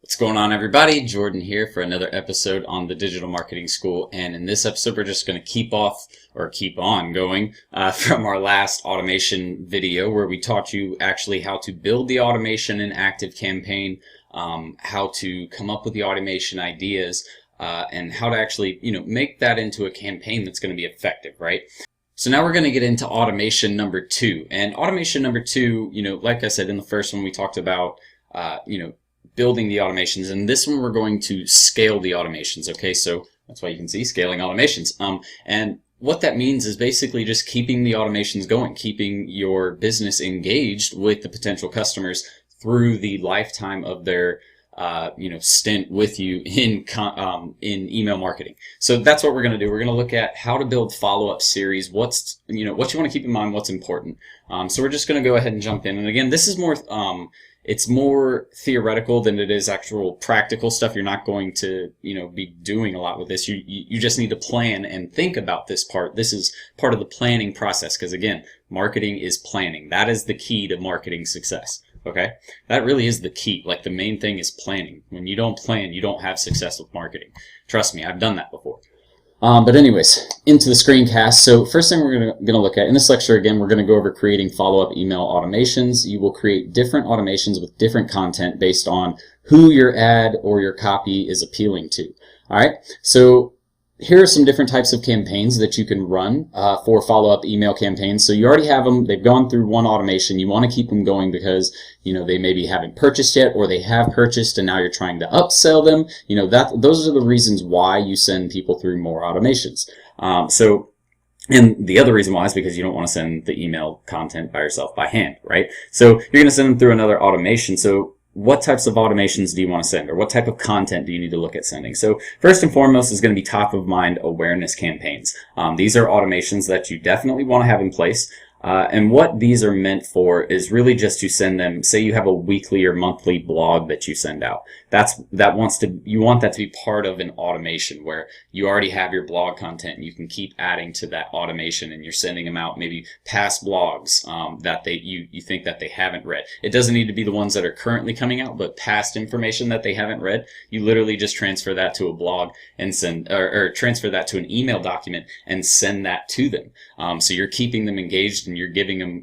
What's going on, everybody? Jordan here for another episode on the Digital Marketing School. And in this episode, we're just going to keep on going from our last automation video where we taught you actually how to build the automation in ActiveCampaign, how to come up with the automation ideas, and how to actually, make that into a campaign that's going to be effective, right? So now we're going to get into automation number 2. And automation number 2, like I said in the first one, we talked about, building the automations, and this one we're going to scale the automations. Okay, so that's why you can see scaling automations. And what that means is basically just keeping the automations going, keeping your business engaged with the potential customers through the lifetime of their stint with you in email marketing. So that's what we're going to do. We're going to look at how to build follow-up series. What you want to keep in mind, what's important. So we're just going to go ahead and jump in. And again, this is more it's more theoretical than it is actual practical stuff. You're not going to, be doing a lot with this. You just need to plan and think about this part. This is part of the planning process because, again, marketing is planning. That is the key to marketing success. Okay? That really is the key. Like, the main thing is planning. When you don't plan, you don't have success with marketing. Trust me, I've done that before. But anyways, into the screencast. So first thing we're going to look at in this lecture, again, we're going to go over creating follow-up email automations. You will create different automations with different content based on who your ad or your copy is appealing to. All right. So here are some different types of campaigns that you can run for follow-up email campaigns. So you already have them. They've gone through one automation. You want to keep them going because, they maybe haven't purchased yet, or they have purchased and now you're trying to upsell them. Those are the reasons why you send people through more automations. And the other reason why is because you don't want to send the email content by yourself by hand, right? So you're going to send them through another automation. So what types of automations do you want to send, or what type of content do you need to look at sending? So first and foremost is going to be top of mind awareness campaigns. These are automations that you definitely want to have in place. And what these are meant for is really just to send them, say you have a weekly or monthly blog that you send out. You want that to be part of an automation where you already have your blog content and you can keep adding to that automation, and you're sending them out maybe past blogs that you think that they haven't read. It doesn't need to be the ones that are currently coming out, but past information that they haven't read. You literally just transfer that to a blog and send, or transfer that to an email document and send that to them. So you're keeping them engaged and you're giving them,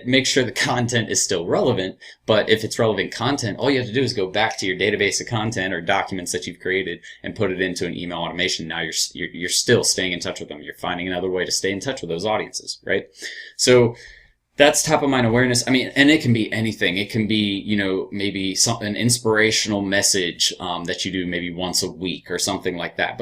make sure the content is still relevant. But if it's relevant content, all you have to do is go back to your database of content or documents that you've created and put it into an email automation. Now you're still staying in touch with them. You're finding another way to stay in touch with those audiences, right? So that's top of mind awareness. I mean, and it can be anything. It can be, maybe an inspirational message that you do maybe once a week or something like that.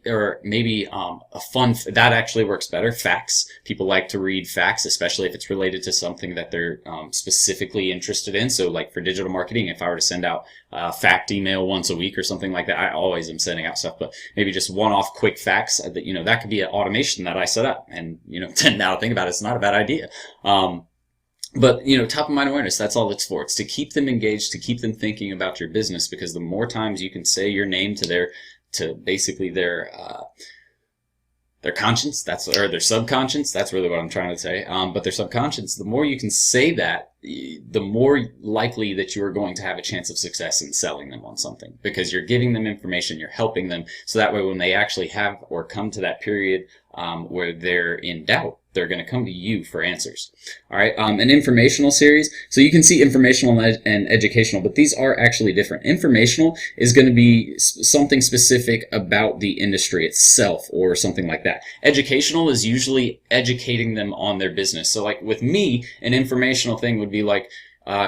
Or maybe a fun, that actually works better. Facts. People like to read facts, especially if it's related to something that they're specifically interested in. So like for digital marketing, if I were to send out a fact email once a week or something like that, I always am sending out stuff, but maybe just one-off quick facts that, that could be an automation that I set up. And, now think about it, it's not a bad idea. But, top of mind awareness, that's all it's for. It's to keep them engaged, to keep them thinking about your business, because the more times you can say your name to basically their conscience, or their subconscious, that's really what I'm trying to say, but their subconscious, the more you can say that, the more likely that you are going to have a chance of success in selling them on something, because you're giving them information, you're helping them, so that way when they actually have or come to that period where they're in doubt, they're going to come to you for answers. All right. An informational series. So you can see informational and educational, but these are actually different. Informational is going to be something specific about the industry itself or something like that. Educational is usually educating them on their business. So like with me, an informational thing would be like,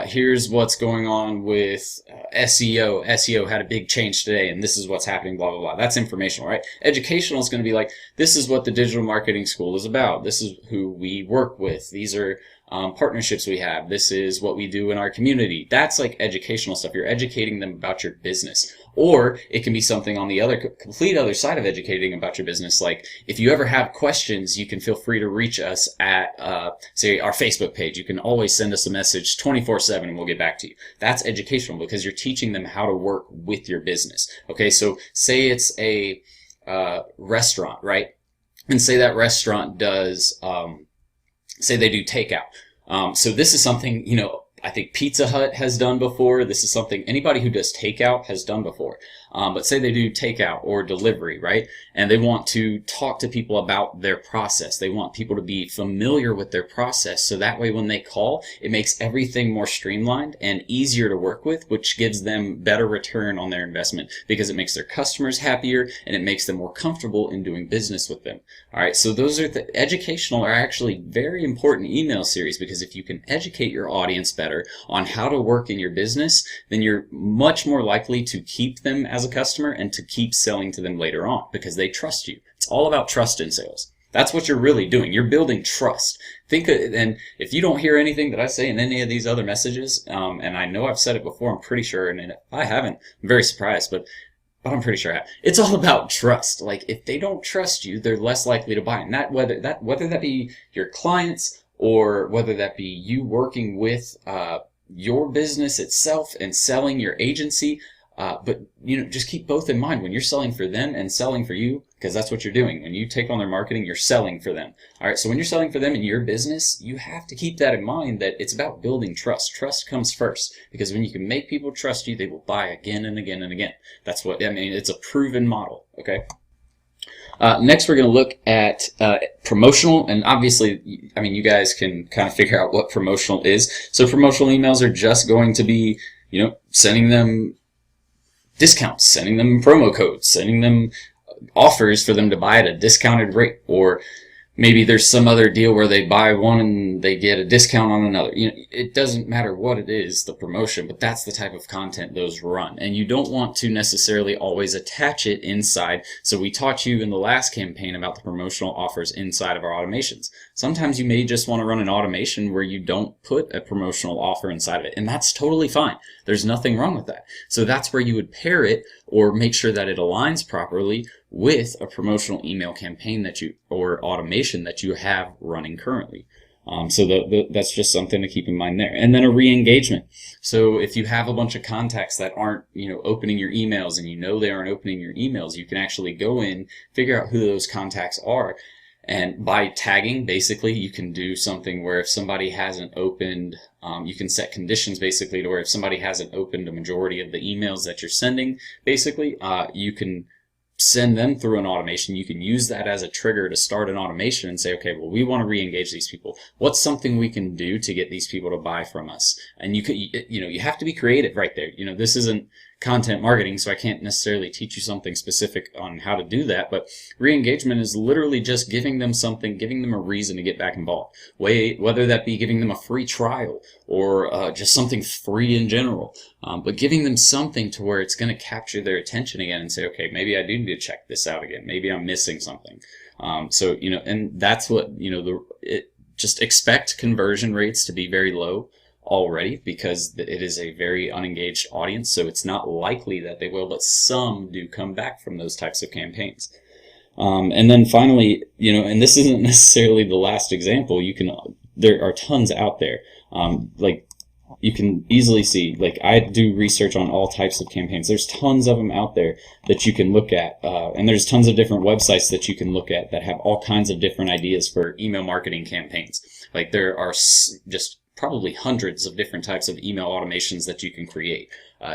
here's what's going on with SEO. SEO had a big change today, and this is what's happening, blah, blah, blah. That's informational, right? Educational is going to be like, this is what the Digital Marketing School is about. This is who we work with. These are partnerships we have. This is what we do in our community. That's like educational stuff. You're educating them about your business. Or it can be something on the complete other side of educating about your business. Like if you ever have questions, you can feel free to reach us at, say, our Facebook page. You can always send us a message 24/7 and we'll get back to you. That's educational because you're teaching them how to work with your business. Okay, so say it's a restaurant, right? And say that restaurant does, say they do takeout. So this is something, I think Pizza Hut has done before. This is something anybody who does takeout has done before. But say they do takeout or delivery, right? And they want to talk to people about their process. They want people to be familiar with their process. So that way when they call, it makes everything more streamlined and easier to work with, which gives them better return on their investment because it makes their customers happier and it makes them more comfortable in doing business with them. All right. So those are the educational are actually very important email series, because if you can educate your audience better on how to work in your business, then you're much more likely to keep them as a customer and to keep selling to them later on because they trust you. It's all about trust in sales. That's what you're really doing. You're building trust. And if you don't hear anything that I say in any of these other messages, and I know I've said it before, I'm pretty sure, and if I haven't, I'm very surprised, but I'm pretty sure I have. It's all about trust. Like, if they don't trust you, they're less likely to buy. And whether that be your clients or whether that be you working with your business itself and selling your agency. But just keep both in mind when you're selling for them and selling for you, because that's what you're doing. When you take on their marketing, you're selling for them. All right. So when you're selling for them in your business, you have to keep that in mind, that it's about building trust. Trust comes first, because when you can make people trust you, they will buy again and again and again. That's what I mean. It's a proven model. Okay. Next, we're going to look at promotional, and obviously, I mean, you guys can kind of figure out what promotional is. So promotional emails are just going to be, sending them discounts, sending them promo codes, sending them offers for them to buy at a discounted rate, or maybe there's some other deal where they buy one and they get a discount on another. It doesn't matter what it is, the promotion, but that's the type of content those run. And you don't want to necessarily always attach it inside. So we taught you in the last campaign about the promotional offers inside of our automations. Sometimes you may just want to run an automation where you don't put a promotional offer inside of it, and that's totally fine. There's nothing wrong with that. So that's where you would pair it or make sure that it aligns properly with a promotional email campaign or automation that you have running currently. So that's just something to keep in mind there. And then a re-engagement. So if you have a bunch of contacts that aren't, opening your emails, and they aren't opening your emails, you can actually go in, figure out who those contacts are. And by tagging, basically, you can do something where if somebody hasn't opened, you can set conditions basically to where if somebody hasn't opened a majority of the emails that you're sending, basically, you can send them through an automation. You can use that as a trigger to start an automation and say, okay, well, we want to re-engage these people. What's something we can do to get these people to buy from us? And you have to be creative right there. This isn't content marketing, so I can't necessarily teach you something specific on how to do that, but re-engagement is literally just giving them something, giving them a reason to get back involved. Whether that be giving them a free trial or just something free in general, but giving them something to where it's going to capture their attention again and say, okay, maybe I do need to check this out again. Maybe I'm missing something. And that's what, just expect conversion rates to be very low already, because it is a very unengaged audience, so it's not likely that they will, but some do come back from those types of campaigns. And then finally, and this isn't necessarily the last example, there are tons out there. You can easily see, I do research on all types of campaigns. There's tons of them out there that you can look at, and there's tons of different websites that you can look at that have all kinds of different ideas for email marketing campaigns. There are just probably hundreds of different types of email automations that you can create.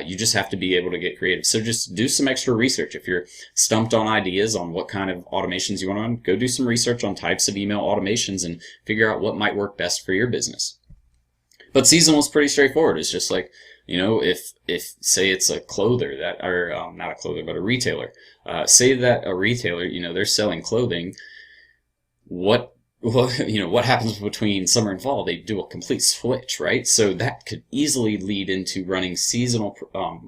You just have to be able to get creative. So just do some extra research. If you're stumped on ideas on what kind of automations you want to run, go do some research on types of email automations and figure out what might work best for your business. But seasonal is pretty straightforward. It's just if say it's a clother not a clother, but a retailer. Say that a retailer, they're selling clothing. What happens between summer and fall? They do a complete switch, right? So that could easily lead into running seasonal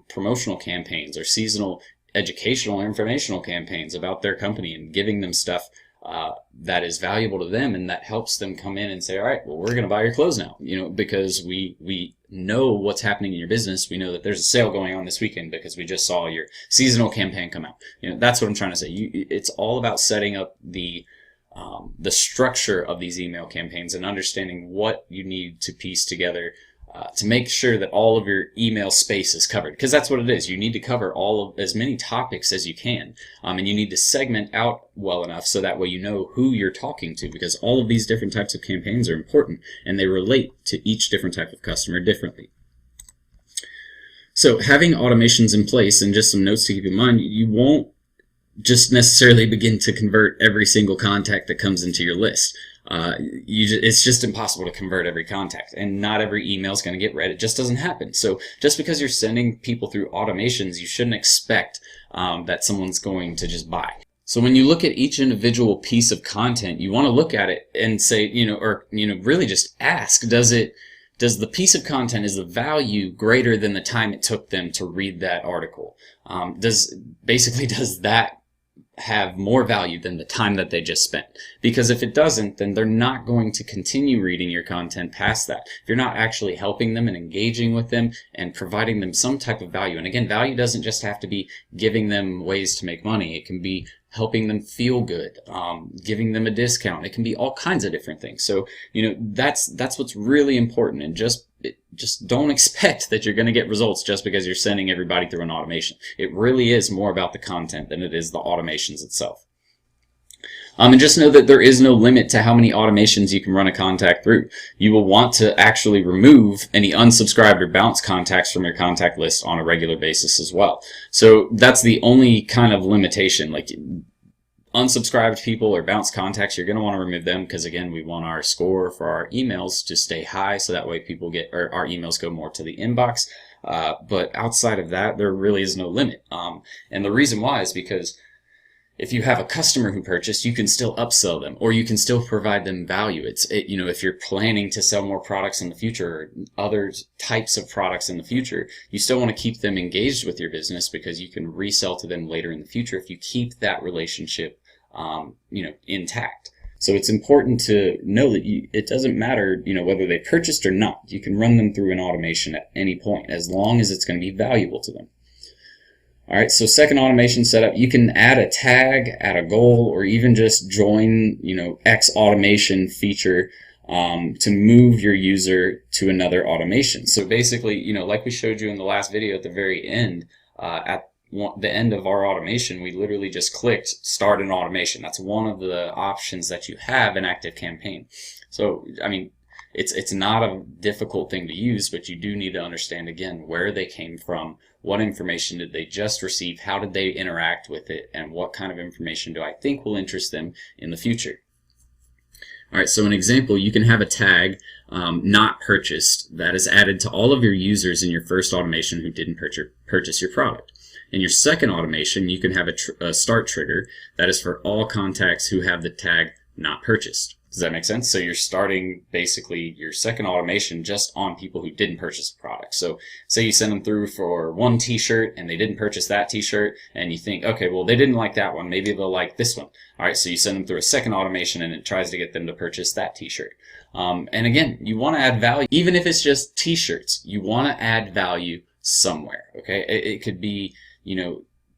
promotional campaigns or seasonal educational or informational campaigns about their company and giving them stuff that is valuable to them, and that helps them come in and say, all right, well, we're going to buy your clothes now, because we know what's happening in your business. We know that there's a sale going on this weekend because we just saw your seasonal campaign come out. That's what I'm trying to say. It's all about setting up the structure of these email campaigns and understanding what you need to piece together to make sure that all of your email space is covered, because that's what it is. You need to cover as many topics as you can, and you need to segment out well enough so that way you know who you're talking to, because all of these different types of campaigns are important and they relate to each different type of customer differently. So having automations in place, and just some notes to keep in mind, you won't just necessarily begin to convert every single contact that comes into your list. It's just impossible to convert every contact, and not every email is going to get read. It just doesn't happen. So just because you're sending people through automations, you shouldn't expect that someone's going to just buy. So when you look at each individual piece of content, you want to look at it and say, really just ask, does the piece of content, is the value greater than the time it took them to read that article? Does that have more value than the time that they just spent? Because if it doesn't, then they're not going to continue reading your content past that. If you're not actually helping them and engaging with them and providing them some type of value, and again, value doesn't just have to be giving them ways to make money. It can be helping them feel good, giving them a discount. It can be all kinds of different things. So, that's what's really important. And just don't expect that you're going to get results just because you're sending everybody through an automation. It really is more about the content than it is the automations itself. And just know that there is no limit to how many automations you can run a contact through. You will want to actually remove any unsubscribed or bounced contacts from your contact list on a regular basis as well. So that's the only kind of limitation. Like unsubscribed people or bounced contacts, you're going to want to remove them, because again, we want our score for our emails to stay high, so that way people our emails go more to the inbox. But outside of that, there really is no limit. And the reason why is because if you have a customer who purchased, you can still upsell them, or you can still provide them value. If you're planning to sell more products in the future, or other types of products in the future, you still want to keep them engaged with your business, because you can resell to them later in the future if you keep that relationship, intact. So it's important to know that it doesn't matter, whether they purchased or not. You can run them through an automation at any point, as long as it's going to be valuable to them. All right, so second automation setup, you can add a tag, add a goal, or even just join, X automation feature to move your user to another automation. So basically, like we showed you in the last video at the very end, at the end of our automation, we literally just clicked start an automation. That's one of the options that you have in ActiveCampaign. So, it's not a difficult thing to use, but you do need to understand, again, where they came from, what information did they just receive, how did they interact with it, and what kind of information do I think will interest them in the future. All right, so an example, you can have a tag, not purchased, that is added to all of your users in your first automation who didn't purchase your product. In your second automation, you can have a start trigger that is for all contacts who have the tag not purchased. Does that make sense? So you're starting basically your second automation just on people who didn't purchase the product. So say you send them through for one t-shirt and they didn't purchase that t-shirt, and you think, okay, well, they didn't like that one. Maybe they'll like this one. All right, so you send them through a second automation and it tries to get them to purchase that t-shirt. And again, you want to add value. Even if it's just t-shirts, you want to add value somewhere, okay? It could be,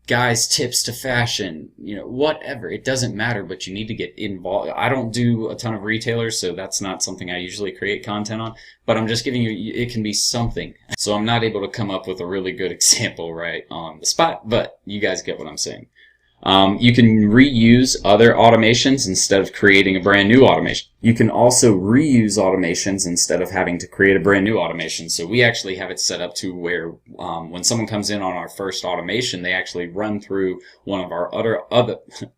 guys' tips to fashion, whatever. It doesn't matter, but you need to get involved. I don't do a ton of retailers, so that's not something I usually create content on, but I'm just giving you, it can be something. So I'm not able to come up with a really good example right on the spot, but you guys get what I'm saying. You can reuse other automations instead of creating a brand new automation. You can also reuse automations instead of having to create a brand new automation. So we actually have it set up to where when someone comes in on our first automation, they actually run through one of our other automations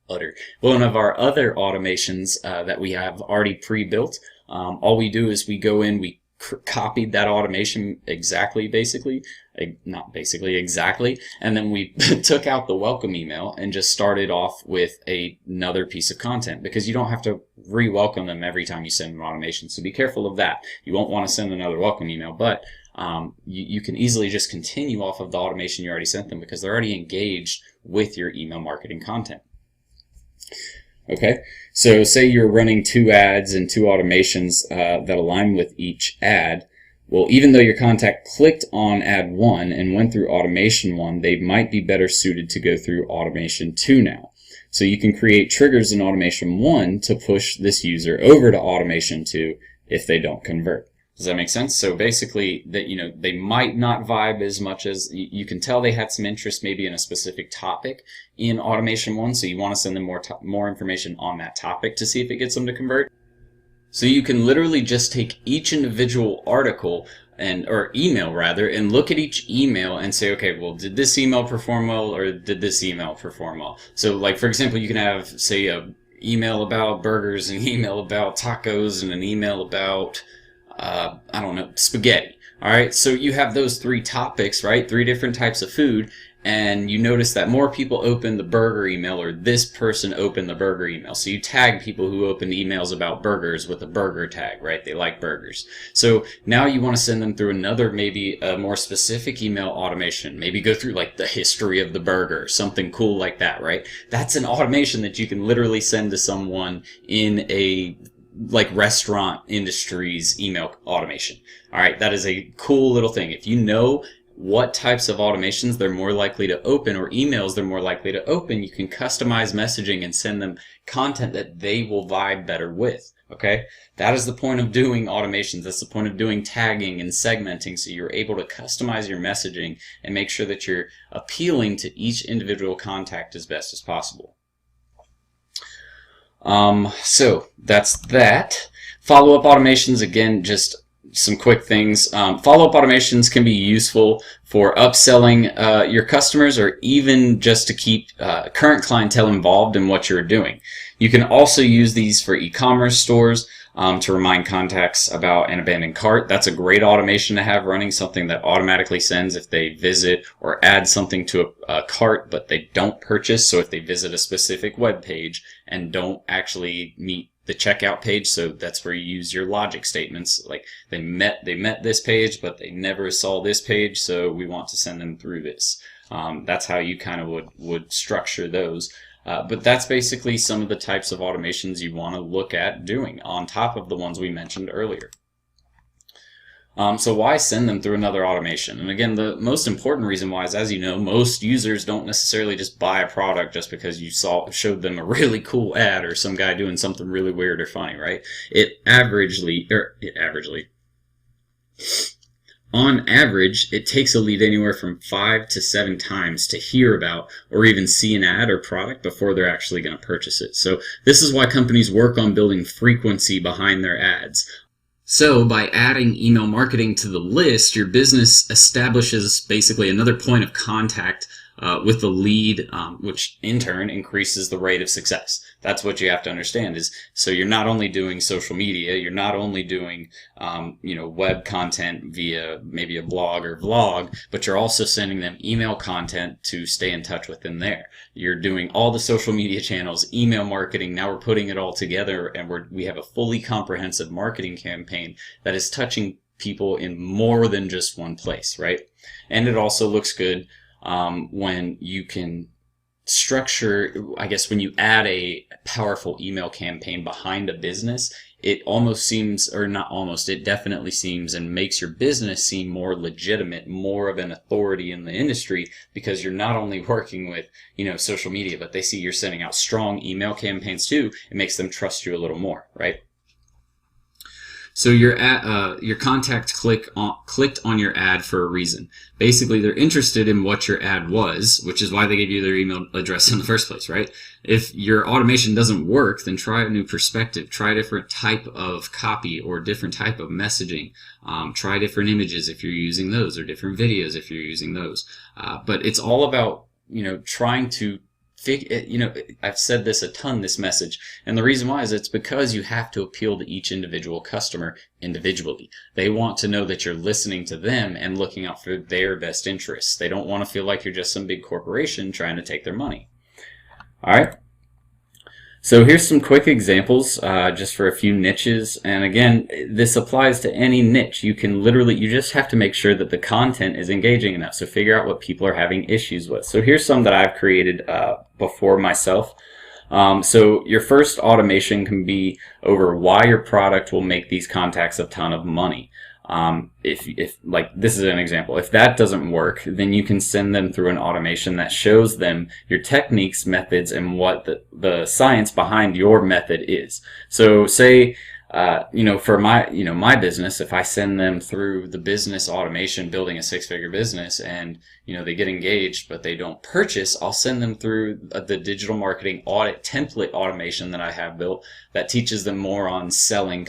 that we have already pre-built. All we do is we go in, we copied that automation exactly, and then we took out the welcome email and just started off with another piece of content, because you don't have to re-welcome them every time you send an automation. So be careful of that. You won't want to send another welcome email, but you can easily just continue off of the automation you already sent them, because they're already engaged with your email marketing content. Okay, so say you're running 2 ads and 2 automations that align with each ad. Well, even though your contact clicked on ad 1 and went through automation 1, they might be better suited to go through automation 2 now. So you can create triggers in automation 1 to push this user over to automation 2 if they don't convert. Does that make sense? So basically, that they might not vibe as much as you can tell they had some interest maybe in a specific topic in automation one. So you want to send them more information on that topic to see if it gets them to convert. So you can literally just take each individual article or email rather, and look at each email and say, okay, well, did this email perform well or did this email perform well? So like, for example, you can have, say, a email about burgers, an email about tacos, and an email about I don't know, spaghetti. All right, so you have those 3 topics, right? 3 different types of food, and you notice that more people open the burger email, or this person opened the burger email. So you tag people who opened emails about burgers with a burger tag, right? They like burgers. So now you want to send them through another, maybe a more specific email automation. Maybe go through like the history of the burger, something cool like that, right? That's an automation that you can literally send to someone in a like restaurant industries email automation. All right, that is a cool little thing. If you know what types of automations they're more likely to open, or emails they're more likely to open, you can customize messaging and send them content that they will vibe better with. Okay, that is the point of doing automations. That's the point of doing tagging and segmenting, so you're able to customize your messaging and make sure that you're appealing to each individual contact as best as possible. So that's that. Follow-up automations, again, just some quick things. Follow-up automations can be useful for upselling your customers, or even just to keep current clientele involved in what you're doing. You can also use these for e-commerce stores to remind contacts about an abandoned cart. That's a great automation to have running, something that automatically sends if they visit or add something to a cart but they don't purchase. So if they visit a specific web page and don't actually meet the checkout page, so that's where you use your logic statements, like they met this page but they never saw this page, so we want to send them through this. That's how you kind of would structure those. But that's basically some of the types of automations you want to look at doing on top of the ones we mentioned earlier. So why send them through another automation? And again, the most important reason why is, as you know, most users don't necessarily just buy a product just because you showed them a really cool ad or some guy doing something really weird or funny, right? On average, it takes a lead anywhere from 5 to 7 times to hear about or even see an ad or product before they're actually going to purchase it. So this is why companies work on building frequency behind their ads. So by adding email marketing to the list, your business establishes basically another point of contact with the lead, which in turn increases the rate of success. That's what you have to understand is, so you're not only doing social media, you're not only doing, web content via maybe a blog or vlog, but you're also sending them email content to stay in touch with them there. You're doing all the social media channels, email marketing. Now we're putting it all together, and we have a fully comprehensive marketing campaign that is touching people in more than just one place, right? And it also looks good when you can structure, I guess, when you add a powerful email campaign behind a business, it almost seems, or not almost, it definitely seems and makes your business seem more legitimate, more of an authority in the industry, because you're not only working with, social media, but they see you're sending out strong email campaigns too. It makes them trust you a little more, right? So your contact clicked on your ad for a reason. Basically, they're interested in what your ad was, which is why they gave you their email address in the first place, right? If your automation doesn't work, then try a new perspective. Try a different type of copy or different type of messaging. Try different images if you're using those, or different videos if you're using those. But it's all about, trying to I've said this a ton, this message, and the reason why is it's because you have to appeal to each individual customer individually. They want to know that you're listening to them and looking out for their best interests. They don't want to feel like you're just some big corporation trying to take their money. All right. So here's some quick examples just for a few niches. And again, this applies to any niche. You just have to make sure that the content is engaging enough. So figure out what people are having issues with. So here's some that I've created before myself. So your first automation can be over why your product will make these contacts a ton of money. If like this is an example, if that doesn't work, then you can send them through an automation that shows them your techniques, methods, and what the science behind your method is. So say For my business, if I send them through the business automation, building a 6-figure business, and, they get engaged, but they don't purchase, I'll send them through the digital marketing audit template automation that I have built that teaches them more on selling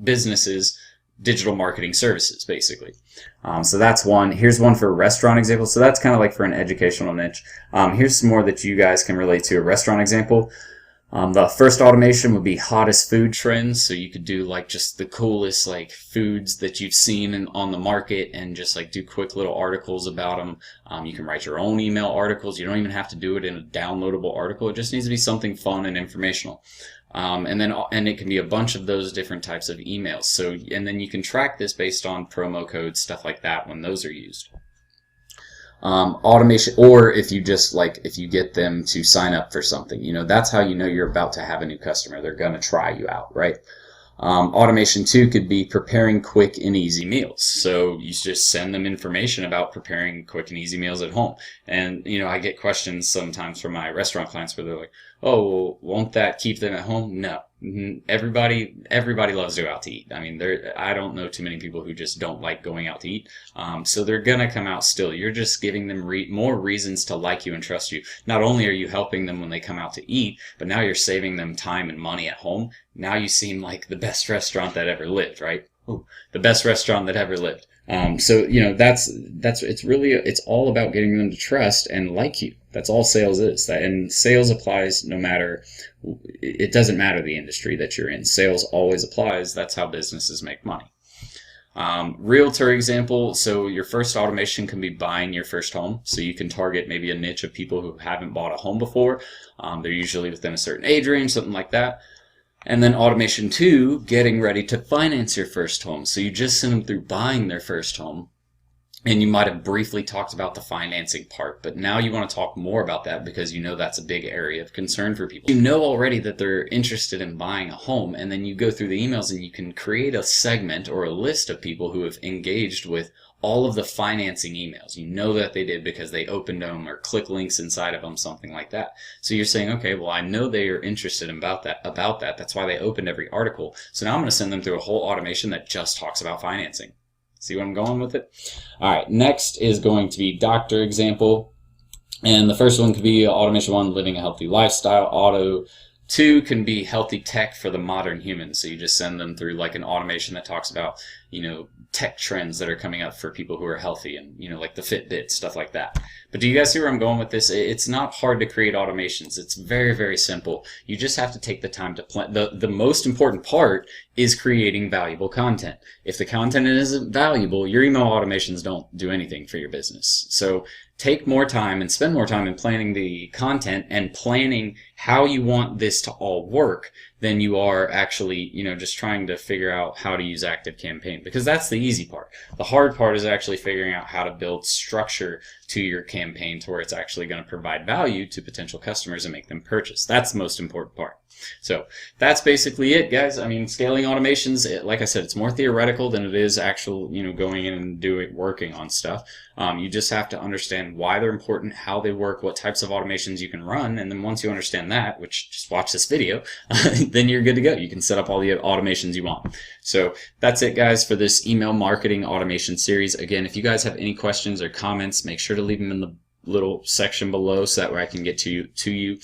businesses digital marketing services, basically. So that's one. Here's one for a restaurant example. So that's kind of like for an educational niche. Here's some more that you guys can relate to. A restaurant example. The first automation would be hottest food trends. So you could do like just the coolest like foods that you've seen on the market and just like do quick little articles about them. You can write your own email articles. You don't even have to do it in a downloadable article. It just needs to be something fun and informational. And it can be a bunch of those different types of emails. So, and then you can track this based on promo codes, stuff like that when those are used. Automation, or if you get them to sign up for something, that's how you know you're about to have a new customer. They're going to try you out, right? Automation 2 could be preparing quick and easy meals. So you just send them information about preparing quick and easy meals at home. And, I get questions sometimes from my restaurant clients where they're like, oh, well, won't that keep them at home? No. Everybody loves to go out to eat. I mean, I don't know too many people who just don't like going out to eat. So they're going to come out still. You're just giving them more reasons to like you and trust you. Not only are you helping them when they come out to eat, but now you're saving them time and money at home. Now you seem like the best restaurant that ever lived, right? Ooh, the best restaurant that ever lived. So it's all about getting them to trust and like you. That's all sales is. And sales applies no matter, it doesn't matter the industry that you're in. Sales always applies. That's how businesses make money. Realtor example. So your first automation can be buying your first home. So you can target maybe a niche of people who haven't bought a home before. They're usually within a certain age range, something like that. And then automation 2, getting ready to finance your first home. So you just send them through buying their first home. And you might have briefly talked about the financing part, but now you want to talk more about that because that's a big area of concern for people. You know already that they're interested in buying a home, and then you go through the emails and you can create a segment or a list of people who have engaged with all of the financing emails. You know that they did because they opened them or click links inside of them, something like that. So you're saying, okay, well, I know they are interested about that. That's why they opened every article. So now I'm going to send them through a whole automation that just talks about financing. See where I'm going with it? All right, next is going to be doctor example. And the first one could be automation 1, living a healthy lifestyle. Auto 2 can be healthy tech for the modern human. So you just send them through like an automation that talks about, tech trends that are coming up for people who are healthy and, like the Fitbit, stuff like that. But do you guys see where I'm going with this? It's not hard to create automations. It's very, very simple. You just have to take the time to plan. The most important part is creating valuable content. If the content isn't valuable, your email automations don't do anything for your business. So take more time and spend more time in planning the content and planning how you want this to all work than you are actually, just trying to figure out how to use ActiveCampaign, because that's the easy part. The hard part is actually figuring out how to build structure to your campaign to where it's actually going to provide value to potential customers and make them purchase. That's the most important part. So that's basically it, guys. I mean, scaling automations, like I said, it's more theoretical than it is actual, going in and working on stuff. You just have to understand why they're important, how they work, what types of automations you can run. And then once you understand that, which just watch this video, then you're good to go. You can set up all the automations you want. So that's it, guys, for this email marketing automation series. Again, if you guys have any questions or comments, make sure to leave them in the little section below so that way I can get to you.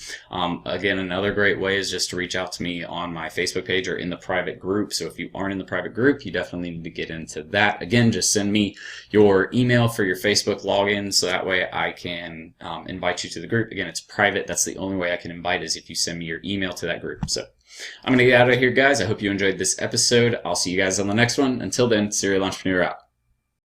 Again, another great way is just to reach out to me on my Facebook page or in the private group. So if you aren't in the private group, you definitely need to get into that. Again, just send me your email for your Facebook login so that way I can invite you to the group. Again, it's private. That's the only way I can invite is if you send me your email to that group. So I'm going to get out of here, guys. I hope you enjoyed this episode. I'll see you guys on the next one. Until then, Serial Entrepreneur out.